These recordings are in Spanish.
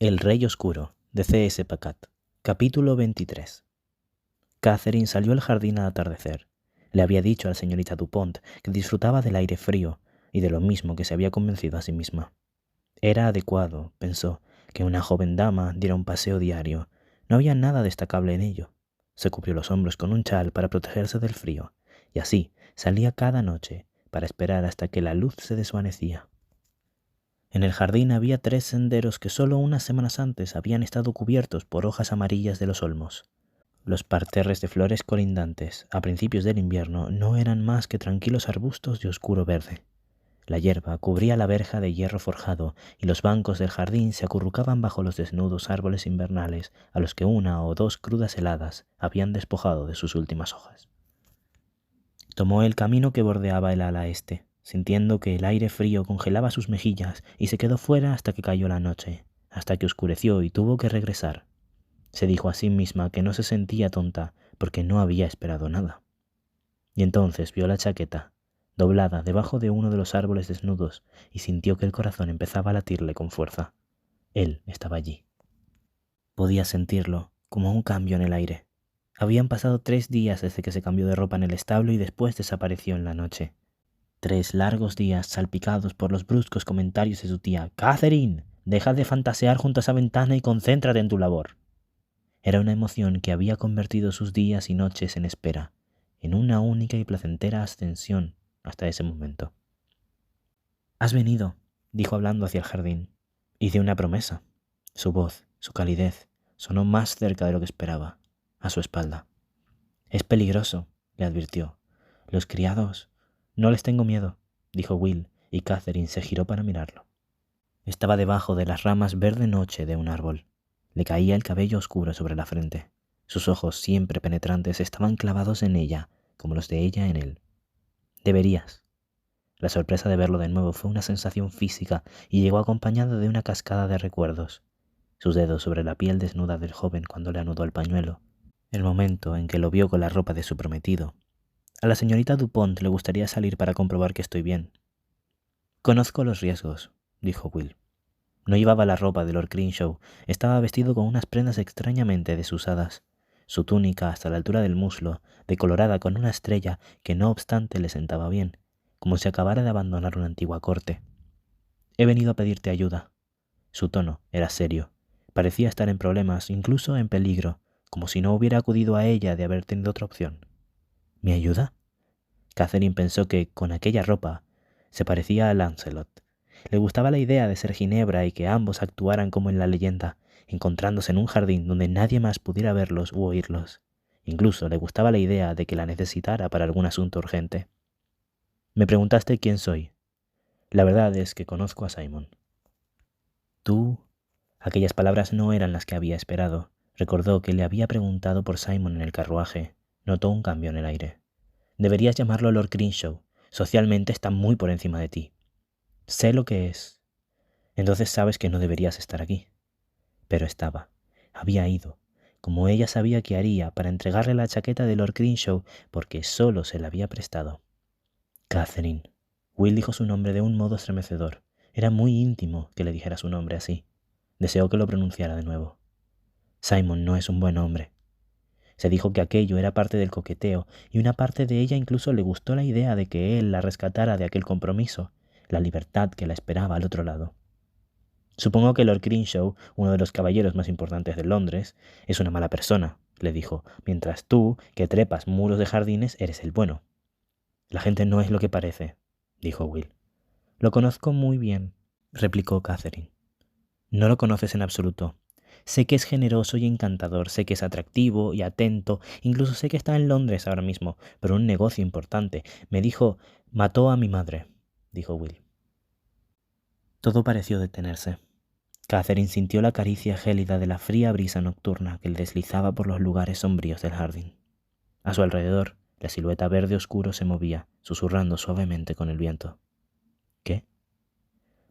El Rey Oscuro, de C.S. Pacat. Capítulo 23. Catherine salió al jardín al atardecer. Le había dicho a la señorita Dupont que disfrutaba del aire frío y de lo mismo que se había convencido a sí misma. Era adecuado, pensó, que una joven dama diera un paseo diario. No había nada destacable en ello. Se cubrió los hombros con un chal para protegerse del frío, y así salía cada noche para esperar hasta que la luz se desvanecía. En el jardín había 3 senderos que solo unas semanas antes habían estado cubiertos por hojas amarillas de los olmos. Los parterres de flores colindantes, a principios del invierno, no eran más que tranquilos arbustos de oscuro verde. La hierba cubría la verja de hierro forjado y los bancos del jardín se acurrucaban bajo los desnudos árboles invernales a los que 1 o 2 crudas heladas habían despojado de sus últimas hojas. Tomó el camino que bordeaba el ala este, sintiendo que el aire frío congelaba sus mejillas, y se quedó fuera hasta que cayó la noche, hasta que oscureció y tuvo que regresar. Se dijo a sí misma que no se sentía tonta porque no había esperado nada. Y entonces vio la chaqueta, doblada debajo de uno de los árboles desnudos, y sintió que el corazón empezaba a latirle con fuerza. Él estaba allí. Podía sentirlo, como un cambio en el aire. Habían pasado 3 días desde que se cambió de ropa en el establo y después desapareció en la noche. 3 largos días salpicados por los bruscos comentarios de su tía. «¡Catherine! Deja de fantasear junto a esa ventana y concéntrate en tu labor». Era una emoción que había convertido sus días y noches en espera, en una única y placentera ascensión hasta ese momento. «Has venido», dijo hablando hacia el jardín. Hice una promesa. Su voz, su calidez, sonó más cerca de lo que esperaba, a su espalda. «Es peligroso», le advirtió. «Los criados...» «No les tengo miedo», dijo Will, y Catherine se giró para mirarlo. Estaba debajo de las ramas verde noche de un árbol. Le caía el cabello oscuro sobre la frente. Sus ojos, siempre penetrantes, estaban clavados en ella, como los de ella en él. «Deberías». La sorpresa de verlo de nuevo fue una sensación física y llegó acompañada de una cascada de recuerdos. Sus dedos sobre la piel desnuda del joven cuando le anudó el pañuelo. El momento en que lo vio con la ropa de su prometido. A la señorita Dupont le gustaría salir para comprobar que estoy bien. «Conozco los riesgos», dijo Will. No llevaba la ropa de Lord Crenshaw, estaba vestido con unas prendas extrañamente desusadas. Su túnica hasta la altura del muslo, decolorada con una estrella que no obstante le sentaba bien, como si acabara de abandonar una antigua corte. «He venido a pedirte ayuda». Su tono era serio. Parecía estar en problemas, incluso en peligro, como si no hubiera acudido a ella de haber tenido otra opción. «¿Mi ayuda?» Catherine pensó que, con aquella ropa, se parecía a Lancelot. Le gustaba la idea de ser Ginebra y que ambos actuaran como en la leyenda, encontrándose en un jardín donde nadie más pudiera verlos u oírlos. Incluso le gustaba la idea de que la necesitara para algún asunto urgente. «Me preguntaste quién soy. La verdad es que conozco a Simon». «¿Tú?» Aquellas palabras no eran las que había esperado. Recordó que le había preguntado por Simon en el carruaje. Notó un cambio en el aire. «Deberías llamarlo Lord Crenshaw. Socialmente está muy por encima de ti». «Sé lo que es». «Entonces sabes que no deberías estar aquí». Pero estaba. Había ido, como ella sabía que haría, para entregarle la chaqueta de Lord Crenshaw porque solo se la había prestado. «Catherine». Will dijo su nombre de un modo estremecedor. Era muy íntimo que le dijera su nombre así. Deseó que lo pronunciara de nuevo. «Simon no es un buen hombre». Se dijo que aquello era parte del coqueteo, y una parte de ella incluso le gustó la idea de que él la rescatara de aquel compromiso, la libertad que la esperaba al otro lado. «Supongo que Lord Crenshaw, uno de los caballeros más importantes de Londres, es una mala persona», le dijo, «mientras tú, que trepas muros de jardines, eres el bueno». «La gente no es lo que parece», dijo Will. «Lo conozco muy bien», replicó Catherine. «No lo conoces en absoluto. Sé que es generoso y encantador, sé que es atractivo y atento, incluso sé que está en Londres ahora mismo, por un negocio importante. Me dijo, mató a mi madre», dijo Will. Todo pareció detenerse. Catherine sintió la caricia gélida de la fría brisa nocturna que le deslizaba por los lugares sombríos del jardín. A su alrededor, la silueta verde oscuro se movía, susurrando suavemente con el viento. «¿Qué?»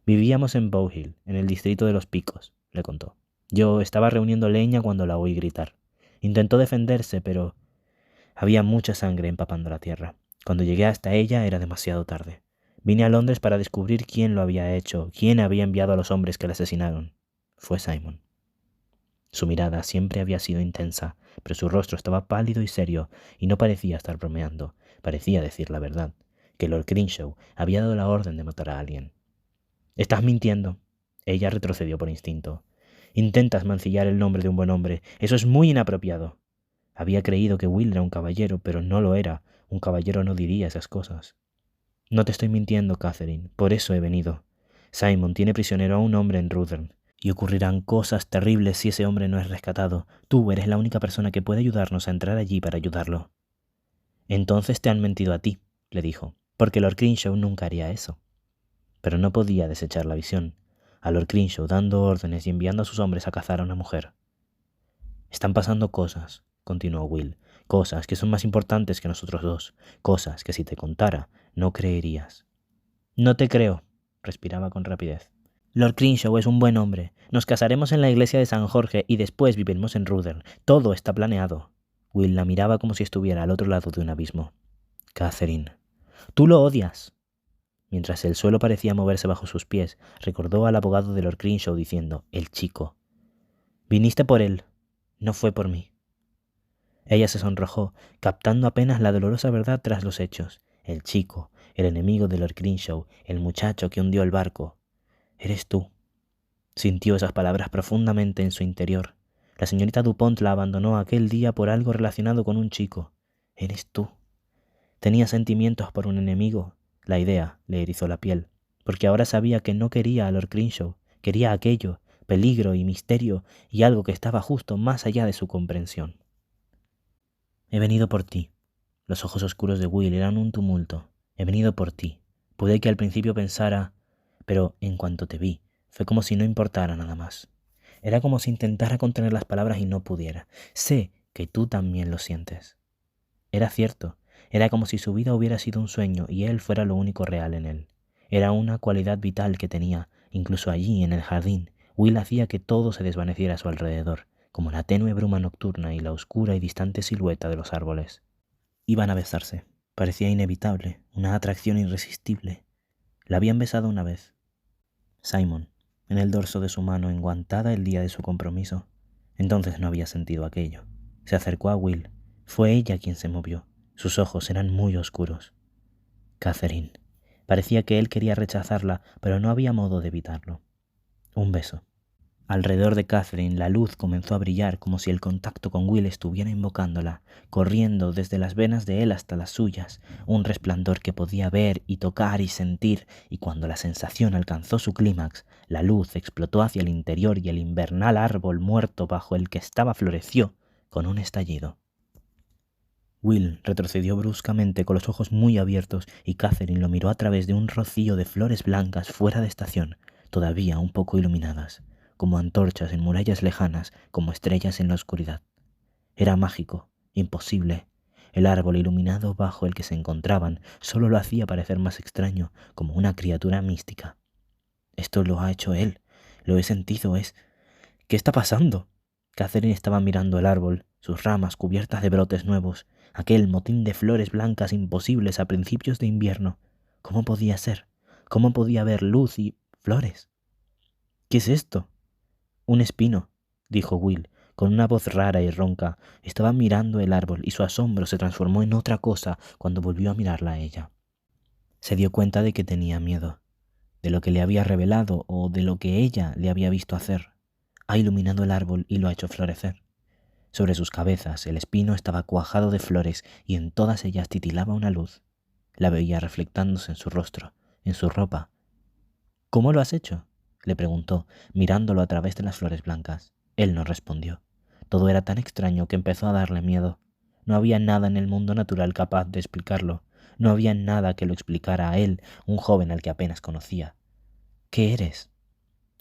«Vivíamos en Bow Hill, en el distrito de los Picos», le contó. «Yo estaba reuniendo leña cuando la oí gritar. Intentó defenderse, pero había mucha sangre empapando la tierra. Cuando llegué hasta ella era demasiado tarde. Vine a Londres para descubrir quién lo había hecho, quién había enviado a los hombres que la asesinaron. fue Simon. Su mirada siempre había sido intensa, pero su rostro estaba pálido y serio, y no parecía estar bromeando, parecía decir la verdad, que Lord Crenshaw había dado la orden de matar a alguien. «Estás mintiendo». Ella retrocedió por instinto. «Intentas mancillar el nombre de un buen hombre. Eso es muy inapropiado». Había creído que Will era un caballero, pero no lo era. Un caballero no diría esas cosas. «No te estoy mintiendo, Catherine. Por eso he venido. Simon tiene prisionero a un hombre en Rutherglen. Y ocurrirán cosas terribles si ese hombre no es rescatado. Tú eres la única persona que puede ayudarnos a entrar allí para ayudarlo». «Entonces te han mentido a ti», le dijo, «porque Lord Crenshaw nunca haría eso». Pero no podía desechar la visión. A Lord Crenshaw dando órdenes y enviando a sus hombres a cazar a una mujer. «Están pasando cosas», continuó Will, «cosas que son más importantes que nosotros dos, cosas que si te contara no creerías». «No te creo», respiraba con rapidez. «Lord Crenshaw es un buen hombre. Nos casaremos en la iglesia de San Jorge y después viviremos en Rutherglen. Todo está planeado». Will la miraba como si estuviera al otro lado de un abismo. «Catherine, tú lo odias». Mientras el suelo parecía moverse bajo sus pies, recordó al abogado de Lord Crenshaw diciendo, «el chico». «Viniste por él, no fue por mí». Ella se sonrojó, captando apenas la dolorosa verdad tras los hechos. El chico, el enemigo de Lord Crenshaw, el muchacho que hundió el barco. «Eres tú». Sintió esas palabras profundamente en su interior. La señorita Dupont la abandonó aquel día por algo relacionado con un chico. «Eres tú». Tenía sentimientos por un enemigo. La idea le erizó la piel, porque ahora sabía que no quería a Lord Crenshaw, quería aquello, peligro y misterio, y algo que estaba justo más allá de su comprensión. «He venido por ti». Los ojos oscuros de Will eran un tumulto. «He venido por ti». Pude que al principio pensara, pero en cuanto te vi, fue como si no importara nada más. Era como si intentara contener las palabras y no pudiera. «Sé que tú también lo sientes». Era cierto. Era como si su vida hubiera sido un sueño y él fuera lo único real en él. Era una cualidad vital que tenía, incluso allí en el jardín. Will hacía que todo se desvaneciera a su alrededor, como la tenue bruma nocturna y la oscura y distante silueta de los árboles. Iban a besarse. Parecía inevitable, una atracción irresistible. La habían besado una vez. Simon, en el dorso de su mano enguantada el día de su compromiso. Entonces no había sentido aquello. Se acercó a Will. Fue ella quien se movió. Sus ojos eran muy oscuros. «Catherine». Parecía que él quería rechazarla, pero no había modo de evitarlo. Un beso. Alrededor de Catherine la luz comenzó a brillar como si el contacto con Will estuviera invocándola, corriendo desde las venas de él hasta las suyas, un resplandor que podía ver y tocar y sentir, y cuando la sensación alcanzó su clímax, la luz explotó hacia el interior y el invernal árbol muerto bajo el que estaba floreció con un estallido. Will retrocedió bruscamente con los ojos muy abiertos y Catherine lo miró a través de un rocío de flores blancas fuera de estación, todavía un poco iluminadas, como antorchas en murallas lejanas, como estrellas en la oscuridad. Era mágico, imposible. El árbol iluminado bajo el que se encontraban solo lo hacía parecer más extraño, como una criatura mística. «Esto lo ha hecho él, lo he sentido, ¿Qué está pasando?» Catherine estaba mirando el árbol, sus ramas cubiertas de brotes nuevos, aquel motín de flores blancas imposibles a principios de invierno. ¿Cómo podía ser? ¿Cómo podía haber luz y flores? «¿Qué es esto?» «Un espino», dijo Will, con una voz rara y ronca. Estaba mirando el árbol y su asombro se transformó en otra cosa cuando volvió a mirarla a ella. Se dio cuenta de que tenía miedo, de lo que le había revelado o de lo que ella le había visto hacer. Ha iluminado el árbol y lo ha hecho florecer. Sobre sus cabezas el espino estaba cuajado de flores y en todas ellas titilaba una luz. La veía reflectándose en su rostro, en su ropa. «¿Cómo lo has hecho?», le preguntó, mirándolo a través de las flores blancas. Él no respondió. Todo era tan extraño que empezó a darle miedo. No había nada en el mundo natural capaz de explicarlo. No había nada que lo explicara a él, un joven al que apenas conocía. «¿Qué eres?».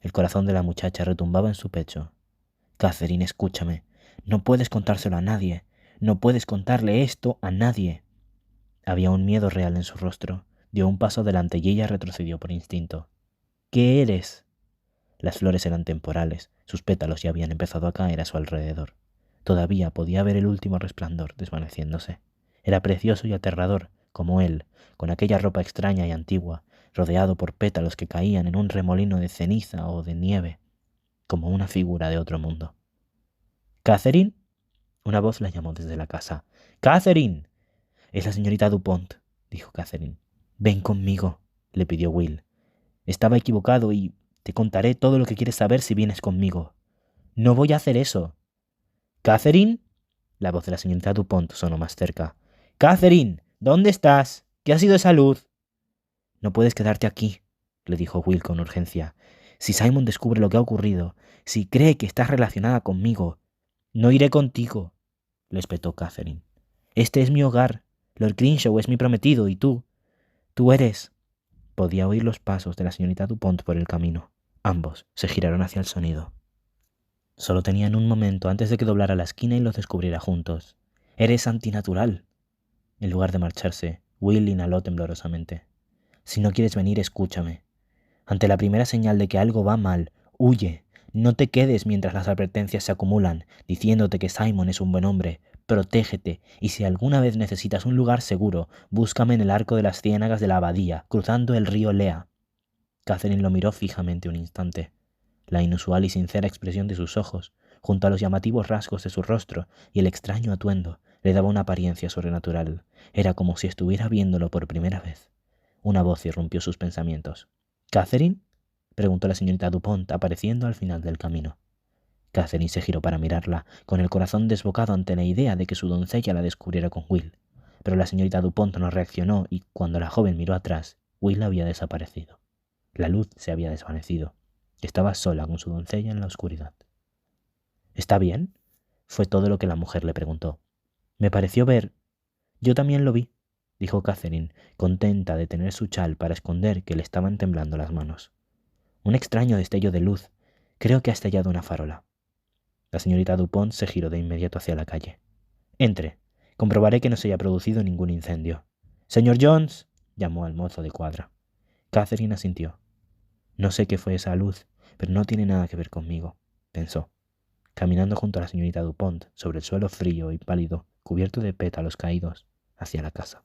El corazón de la muchacha retumbaba en su pecho. «Catherine, escúchame. No puedes contárselo a nadie. No puedes contarle esto a nadie». Había un miedo real en su rostro. Dio un paso adelante y ella retrocedió por instinto. «¿Qué eres?». Las flores eran temporales. Sus pétalos ya habían empezado a caer a su alrededor. Todavía podía ver el último resplandor desvaneciéndose. Era precioso y aterrador, como él, con aquella ropa extraña y antigua, rodeado por pétalos que caían en un remolino de ceniza o de nieve. como una figura de otro mundo. —¿Catherine? Una voz la llamó desde la casa. —¡Catherine! —Es la señorita Dupont —dijo Catherine. —Ven conmigo —le pidió Will—. Estaba equivocado y te contaré todo lo que quieres saber si vienes conmigo. —No voy a hacer eso. —¿Catherine? La voz de la señorita Dupont sonó más cerca. —¡Catherine! ¿Dónde estás? ¿Qué ha sido esa luz? —No puedes quedarte aquí —le dijo Will con urgencia—. Si Simon descubre lo que ha ocurrido, si cree que estás relacionada conmigo... —No iré contigo —le espetó Catherine—. Este es mi hogar. Lord Crenshaw es mi prometido y tú eres... Podía oír los pasos de la señorita Dupont por el camino. Ambos se giraron hacia el sonido. Solo tenían un momento antes de que doblara la esquina y los descubriera juntos. —Eres antinatural. En lugar de marcharse, Will inhaló temblorosamente. —Si no quieres venir, escúchame. Ante la primera señal de que algo va mal, huye. No te quedes mientras las advertencias se acumulan, diciéndote que Simon es un buen hombre. Protégete, y si alguna vez necesitas un lugar seguro, búscame en el arco de las ciénagas de la abadía, cruzando el río Lea. Catherine lo miró fijamente un instante. La inusual y sincera expresión de sus ojos, junto a los llamativos rasgos de su rostro y el extraño atuendo, le daba una apariencia sobrenatural. Era como si estuviera viéndolo por primera vez. Una voz irrumpió sus pensamientos. —¿Catherine? —preguntó la señorita Dupont, apareciendo al final del camino. Catherine se giró para mirarla, con el corazón desbocado ante la idea de que su doncella la descubriera con Will. Pero la señorita Dupont no reaccionó y, cuando la joven miró atrás, Will había desaparecido. La luz se había desvanecido. Estaba sola con su doncella en la oscuridad. —¿Está bien? Fue todo lo que la mujer le preguntó. —Me pareció ver... Yo también lo vi —dijo Catherine, contenta de tener su chal para esconder que le estaban temblando las manos. Un extraño destello de luz. Creo que ha estallado una farola. La señorita Dupont se giró de inmediato hacia la calle. —Entre. Comprobaré que no se haya producido ningún incendio. —Señor Jones —llamó al mozo de cuadra. Catherine asintió. No sé qué fue esa luz, pero no tiene nada que ver conmigo, pensó, caminando junto a la señorita Dupont sobre el suelo frío y pálido, cubierto de pétalos caídos, hacia la casa.